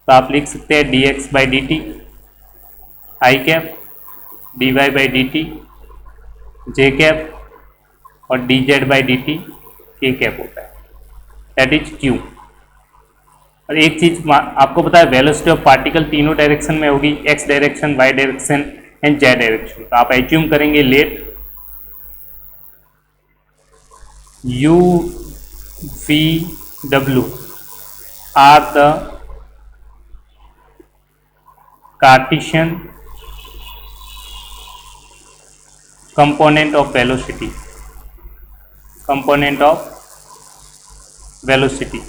तो आप लिख सकते हैं D x by D T I cap, D Y by D T J cap और D Z by D T के कैप होता है, दैट इज Q। और एक चीज आपको पता है वेलोसिटी ऑफ पार्टिकल तीनों डायरेक्शन में होगी, X direction, Y direction and Z direction. तो आप एज्यूम करेंगे let u v w are the Cartesian component of velocity, component of velocity.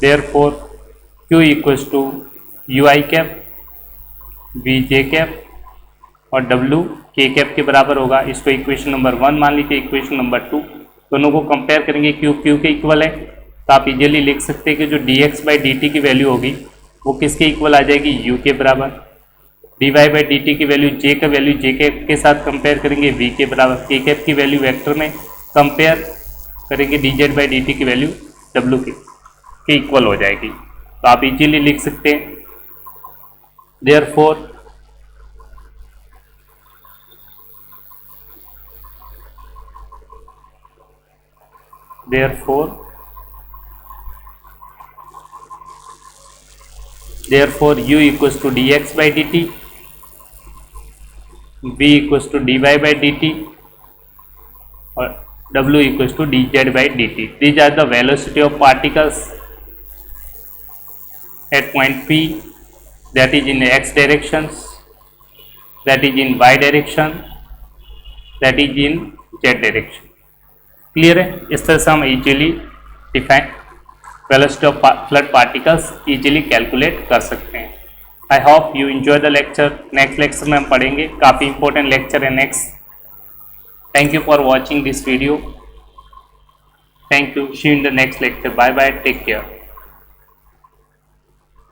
Therefore Q equals to ui cap v j cap और W k cap के बराबर होगा। इसको equation number 1 मान लीजिए, इक्वेशन नंबर 2 दोनों को कंपेयर करेंगे, Q के इक्वल है। तो आप इजीली लिख सकते हैं कि जो dx बाई डी टी की वैल्यू होगी वो किसके इक्वल आ जाएगी, u के बराबर। D Y by D T की वैल्यू j का वैल्यू j कैप के साथ कंपेयर करेंगे v के बराबर। k कैप की वैल्यू वेक्टर में कंपेयर करेंगे D Z by D T की वैल्यू w के इक्वल हो जाएगी। तो आप इजीली लिख सकते हैं therefore u equals to dx by dt, v equals to dy by dt और w equals to dz by dt. These are the velocity of particles at point P, that is in x directions, that is in y direction, that is in z direction. Clear है? इस तरह से हम easily define velocity of fluid particles easily calculate कर सकते हैं। I hope you enjoy the lecture. Next lecture में हम पढ़ेंगे, काफ़ी इंपॉर्टेंट लेक्चर है next. Thank you for watching this video. Thank you, see you in the next lecture. Bye bye, take care.